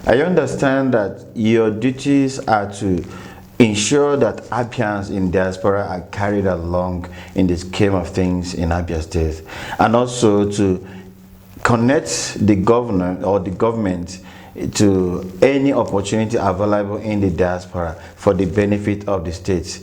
I understand that your duties are to ensure that Abians in diaspora are carried along in the scheme of things in Abia State, and also to connect the governor or the government to any opportunity available in the diaspora for the benefit of the state.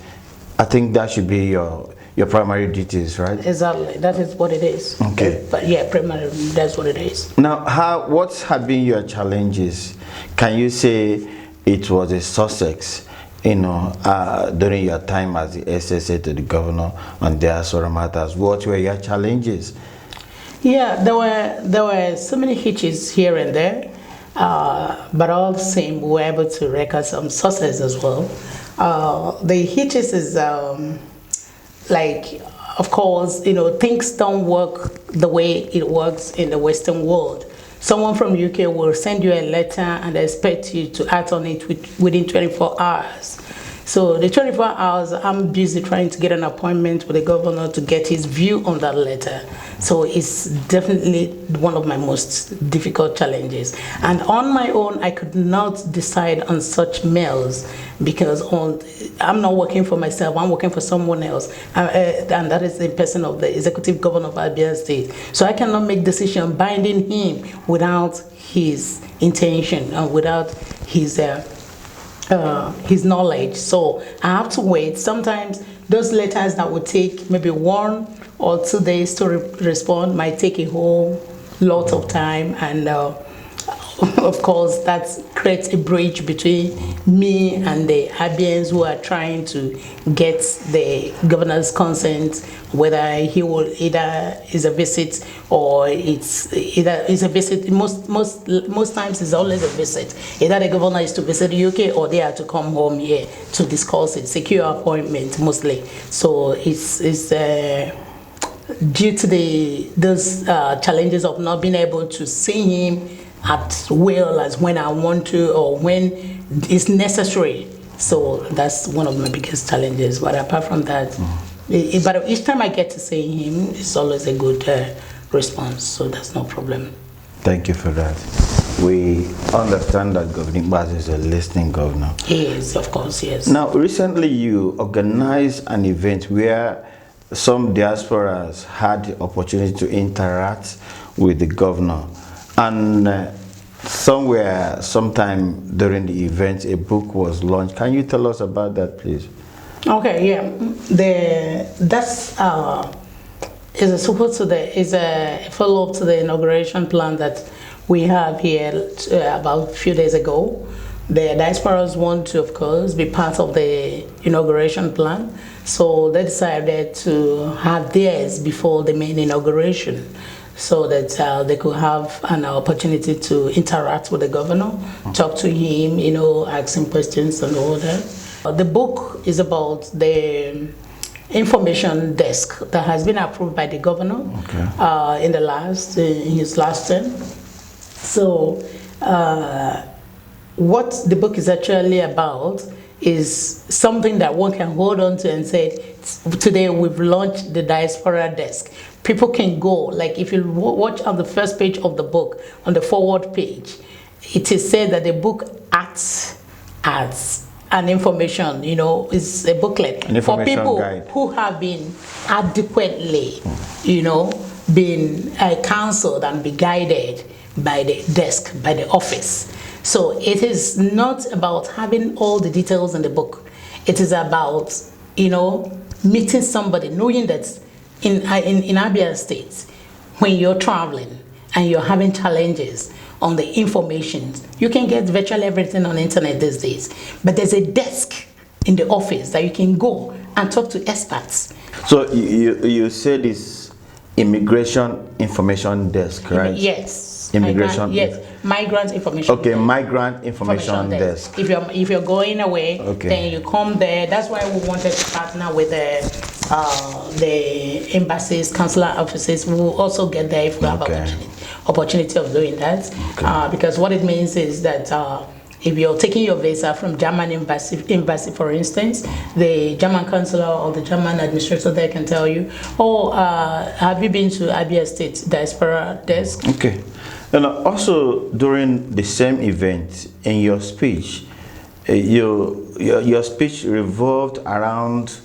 I think that should be your primary duties, right?
Exactly, that is what it is.
Okay.
But yeah, primarily that's what it is.
Now, what have been your challenges? Can you say it was a success, during your time as the SSA to the governor on diaspora matters? What were your challenges? Yeah,
there were so many hitches here and there. But all the same, we were able to record some success as well. The hitches is of course, things don't work the way it works in the Western world. Someone from UK will send you a letter and expect you to act on it within 24 hours. So the 24 hours, I'm busy trying to get an appointment with the governor to get his view on that letter. So it's definitely one of my most difficult challenges. And on my own, I could not decide on such mails, because I'm not working for myself, I'm working for someone else. And that is the person of the executive governor of Abia State. So I cannot make decision binding him without his intention and without his knowledge. So I have to wait. Sometimes those letters that would take maybe 1 or 2 days to respond might take a whole lot of time, and of course that creates a bridge between me and the Abians who are trying to get the governor's consent, whether he will either is a visit or it's a visit. Most times it's always a visit. Either the governor is to visit the UK or they are to come home here to discuss it, secure appointment mostly. So it's due to those challenges of not being able to see him at will, as when I want to or when it's necessary. So that's one of my biggest challenges. But apart from that, but each time I get to see him, it's always a good response. So that's no problem.
Thank you for that. we understand that Governor Baz is a listening governor.
Yes, of course, yes.
Now, recently you organized an event where some diasporas had the opportunity to interact with the governor, and sometime during the event, a book was launched. Can you tell us about that, please?
Okay, yeah. Is a follow-up to the inauguration plan that we have here about a few days ago. The diasporas want to, of course, be part of the inauguration plan, so they decided to have theirs before the main inauguration, so that they could have an opportunity to interact with the governor, talk to him, ask him questions and all that. The book is about the information desk that has been approved by the governor in his last term. So what the book is actually about is something that one can hold on to and say, today we've launched the diaspora desk. People can go, like if you watch on the first page of the book, on the forward page, it is said that the book acts as an information, it's a booklet for people who have been adequately, been counseled and be guided by the desk, by the office. So it is not about having all the details in the book. It is about, meeting somebody, knowing that in Abia State, when you're traveling and you're having challenges on the information, you can get virtually everything on the internet these days. But there's a desk in the office that you can go and talk to experts.
So you said this immigration information desk, right?
Yes.
Immigration.
Migrant information.
Okay, desk. Migrant information desk.
If you're going away, then you come there. That's why we wanted to partner with the embassies, consular offices. We will also get there if we have opportunity of doing that. Because what it means is that if you're taking your visa from German embassy, for instance, the German consular or the German administrator there can tell you, have you been to Abia State Diaspora desk?
Okay. And also during the same event, in your speech, your speech revolved around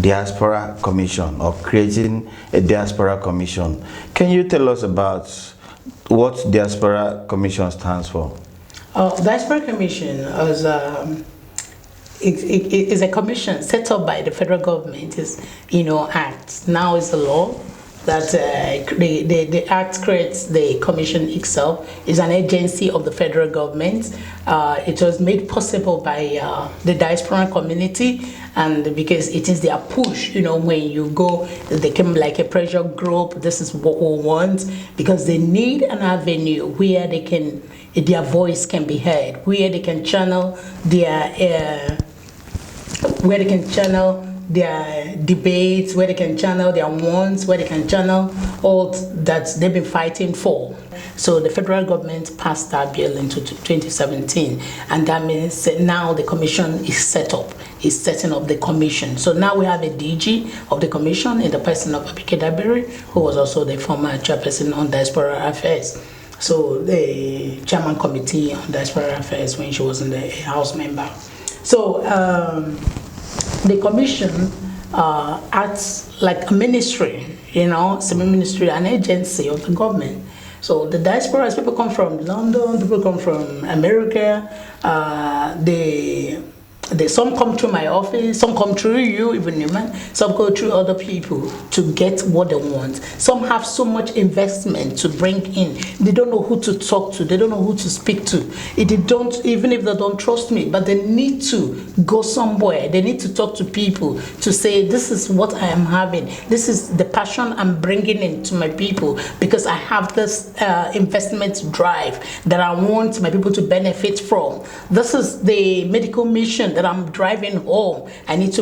Diaspora Commission, or creating a Diaspora Commission. Can you tell us about what Diaspora Commission stands for?
Diaspora Commission is a commission set up by the federal government. Act now is a law that the act creates the commission itself. Is an agency of the federal government. It was made possible by the diaspora community, and because it is their push, when you go, they come like a pressure group. This is what we want, because they need an avenue where their voice can be heard, where they can channel their debates, where they can channel their wants, where they can channel all that they've been fighting for. So the federal government passed that bill into 2017, and that means that now the commission is setting up the commission. So now we have a DG of the commission in the person of Abia, who was also the former chairperson on Diaspora Affairs. So the chairman committee on Diaspora Affairs when she was in the House member. So the commission acts like a ministry, semi-ministry, an agency of the government. So the diasporas, people come from London, people come from America, some come through my office, some come through you, even Newman, some go through other people to get what they want. Some have so much investment to bring in. They don't know who to talk to. They don't know who to speak to. Even if they don't trust me, but they need to go somewhere. They need to talk to people to say, this is what I am having. This is the passion I'm bringing into my people, because I have this investment drive that I want my people to benefit from. This is the medical mission that I'm driving home. I need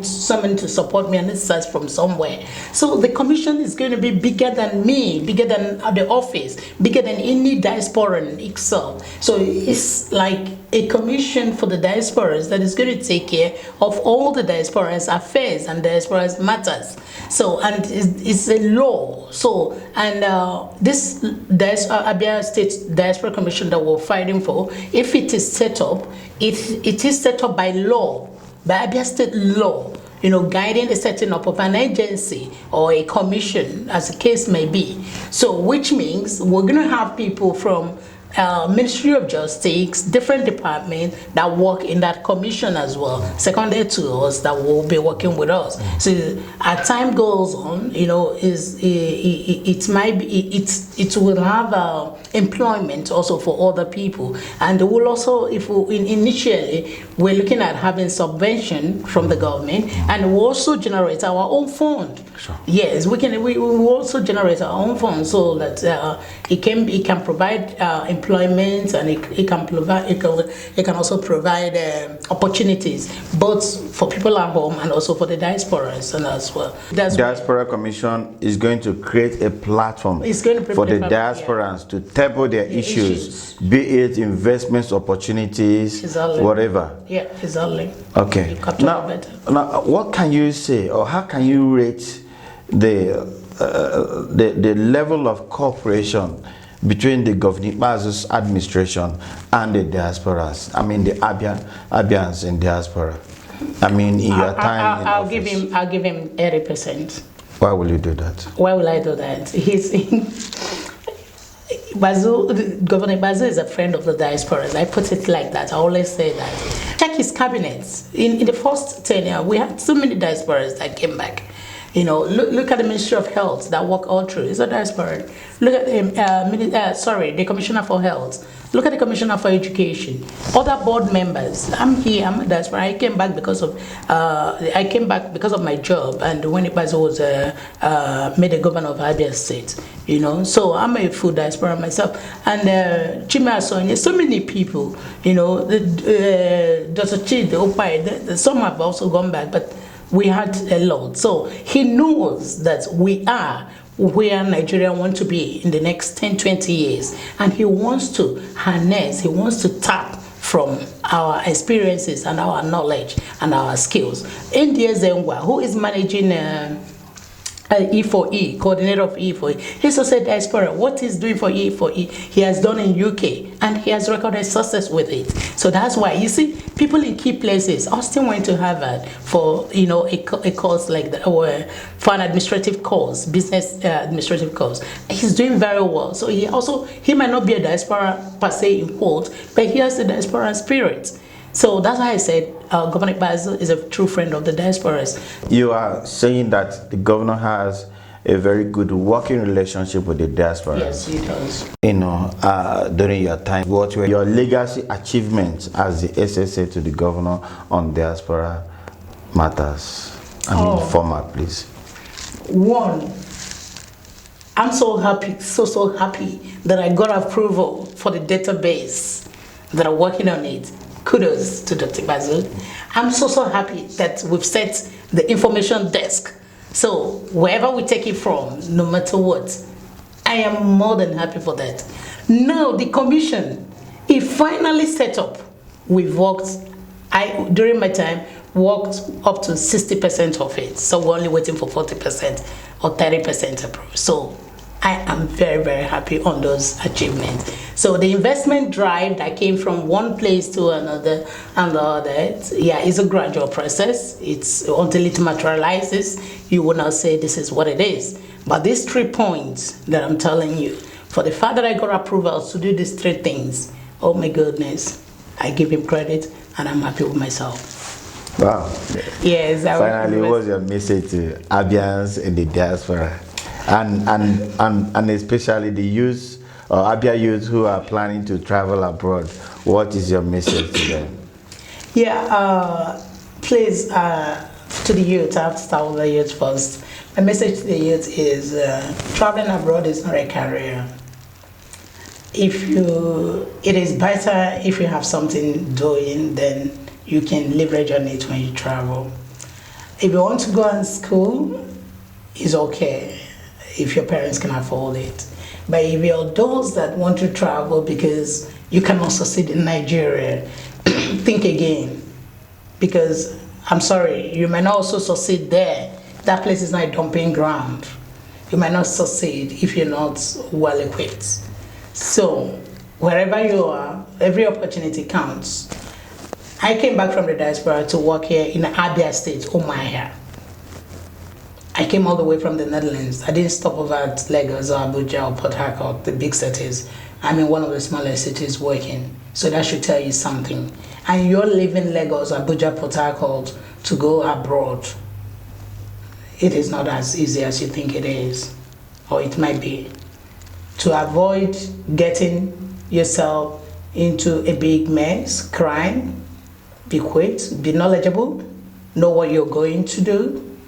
someone to support me, and it starts from somewhere. So the commission is going to be bigger than me, bigger than the office, bigger than any diaspora in itself. So it's like a commission for the diasporas that is going to take care of all the diasporas affairs and diasporas matters. So, and it's a law. So, and this Abia State Diaspora Commission that we're fighting for, if it is set up, it is set up by law, by Abia State law, guiding the setting up of an agency or a commission, as the case may be. So, which means we're going to have people from Ministry of Justice, different departments that work in that commission as well, seconded to us, that will be working with us. So as time goes on, it will have employment also for other people, and we'll also, initially we're looking at having subvention from the government, and we'll also generate our own fund. Sure. Yes, we will also generate our own fund so that it can provide employment, and it can also provide opportunities both for people at home and also for the diasporas and as well.
Diaspora Commission is going to create a platform for the diasporans to table their issues, be it investments opportunities, exactly. Whatever.
Yeah, exactly.
Okay. Now, what can you say, or how can you rate the level of cooperation between the Governor Bazo's administration and the diasporas? I mean, the Abians in diaspora. I mean, in your time
I'll give him 80%.
Why will you do that?
Why will I do that? Governor Bazo is a friend of the diasporas. I put it like that. I always say that. Check his cabinets. In the first tenure, we had so many diasporas that came back. Look at the Ministry of Health that work all through. It's a diaspora. Look at the Commissioner for Health. Look at the Commissioner for Education. Other board members. I'm here. I'm a diaspora. I came back because of my job, and when Bazo was made a governor of Abia State. So I'm a full diaspora myself. And Chima Sonia, so many people. Dr. Chid, Opai. Some have also gone back, but we had a lot. So he knows that we are where Nigeria wants to be in the next 10, 20 years. And he wants to harness, he wants to tap from our experiences and our knowledge and our skills. India Zengwa, who is managing E4E, coordinator of E4E. He's also a diaspora. What he's doing for E4E, he has done in UK, and he has recorded success with it. So that's why, you see, people in key places. Austin went to Harvard for, a course like that, or for an administrative course, business administrative course. He's doing very well. So he might not be a diaspora per se in quote, but he has the diaspora spirit. So that's why I said Governor Bazo is a true friend of the diasporas. You are saying that the governor has a very good working relationship with the diaspora. Yes, he does.
During your time, what were your legacy achievements as the SSA to the governor on diaspora matters? Format, please.
One, I'm so happy that I got approval for the database that I'm working on it. Kudos to Dr. Bazo. I'm so happy that we've set the information desk. So wherever we take it from, no matter what, I am more than happy for that. Now the commission, it finally set up. We've worked, during my time, worked up to 60% of it. So we're only waiting for 40% or 30% approved. So I am very, very happy on those achievements. So the investment drive that came from one place to another and the other, it's a gradual process. It's until it materializes, you will not say this is what it is. But these 3 points that I'm telling you, for the fact that I got approvals to do these 3 things, oh my goodness, I give him credit and I'm happy with myself.
Wow.
Yes.
Finally, what's your message to Abians in the diaspora? And especially the youth or Abia youth who are planning to travel abroad, what is your message to them?
Please, to the youth, I have to start with the youth first. My message to the youth is traveling abroad is not a career. It is better if you have something doing, then you can leverage on it when you travel. If you want to go to school, it's okay if your parents can afford it. But if you're those that want to travel because you cannot succeed in Nigeria. Think again, because I'm sorry, you may not also succeed there. That place is not a dumping ground. You might not succeed if you're not well equipped. So wherever you are, every opportunity counts. I came back from the diaspora to work here in Abia State, Umuahia. I came all the way from the Netherlands. I didn't stop over at Lagos or Abuja or Port Harcourt, the big cities. I'm in one of the smallest cities working. So that should tell you something. And you're leaving Lagos, Abuja, Port Harcourt to go abroad. It is not as easy as you think it is, or it might be. To avoid getting yourself into a big mess, crime, be quick, be knowledgeable, know what you're going to do,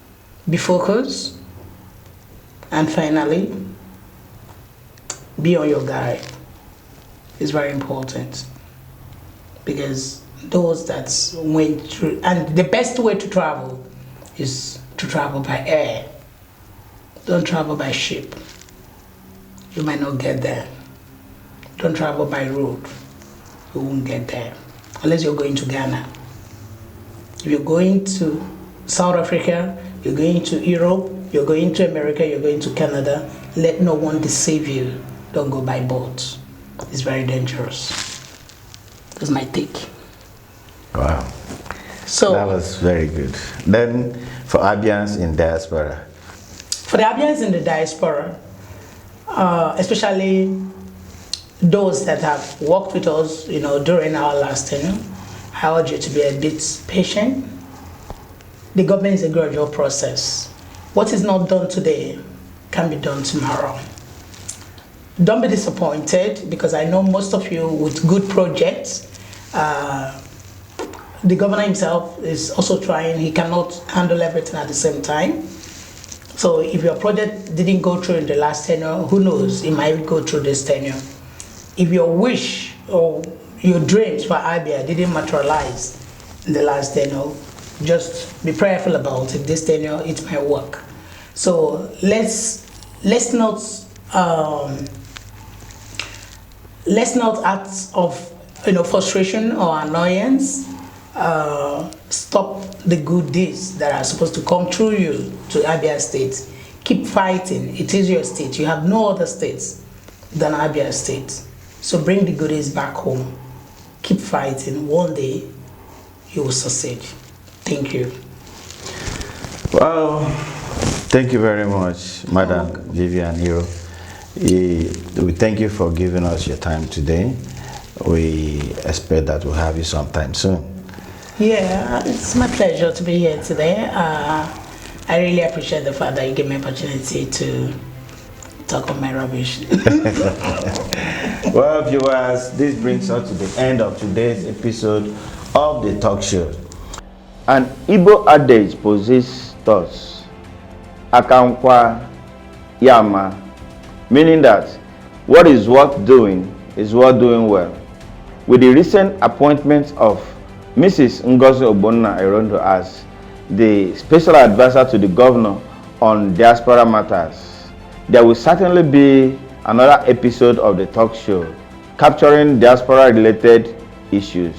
be focused, and finally, be on your guard. It's very important, because those that went through, and the best way to travel is to travel by air. Don't travel by ship. You might not get there. Don't travel by road. You won't get there. Unless you're going to Ghana. If you're going to South Africa, you're going to Europe, you're going to America, you're going to Canada, let no one deceive you. Don't go by boat. It's very dangerous. That's my take.
Wow.
So
that was very good. Then for Abians in diaspora.
For the Abians in the diaspora, especially those that have worked with us, during our last tenure, I urge you to be a bit patient. The government is a gradual process. What is not done today can be done tomorrow. Don't be disappointed, because I know most of you with good projects. The governor himself is also trying. He cannot handle everything at the same time. So if your project didn't go through in the last tenure, who knows, it might go through this tenure. If your wish or your dreams for Abia didn't materialize in the last tenure, just be prayerful about it. This tenure, it might work. So let's not act of frustration or annoyance stop the good deeds that are supposed to come through you to Abia State. Keep fighting. It is your state. You have no other states than Abia State. So bring the goodies back home. Keep fighting. One day you will succeed. Thank you.
Well, thank you very much, Madam Vivian Hero. We thank you for giving us your time today. We expect that we'll have you sometime soon.
Yeah, it's my pleasure to be here today. I really appreciate the fact that you gave me an opportunity to talk on my rubbish.
Well, viewers, this brings us to the end of today's episode of the talk show. An Igbo adage possesses thus, Akankwa Yama, meaning that what is worth doing is worth doing well. With the recent appointment of Mrs. Ngozi Ogbonna Irondo as the special advisor to the governor on diaspora matters, there will certainly be another episode of the talk show capturing diaspora-related issues.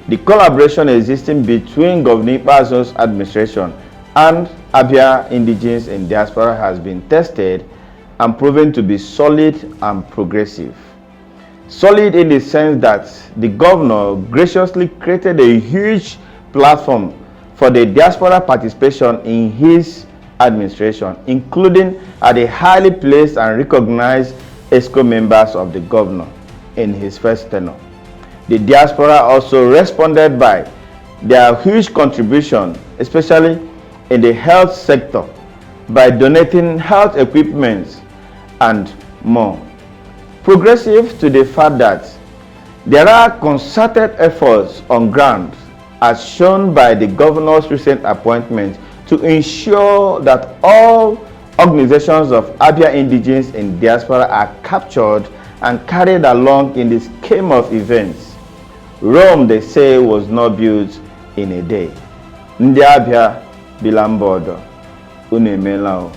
The collaboration existing between Governor Ikpeazu's administration and Abia indigenes in diaspora has been tested and proven to be solid and progressive. Solid in the sense that the governor graciously created a huge platform for the diaspora participation in his administration, including at the highly placed and recognized ESCO members of the governor in his first tenure. The diaspora also responded by their huge contribution, especially in the health sector, by donating health equipment and more. Progressive to the fact that there are concerted efforts on ground, as shown by the governor's recent appointment, to ensure that all organizations of Abia indigenes in diaspora are captured and carried along in the scheme of events. Rome, they say, was not built in a day. Ndi Abia bilambodo, unu emeela o.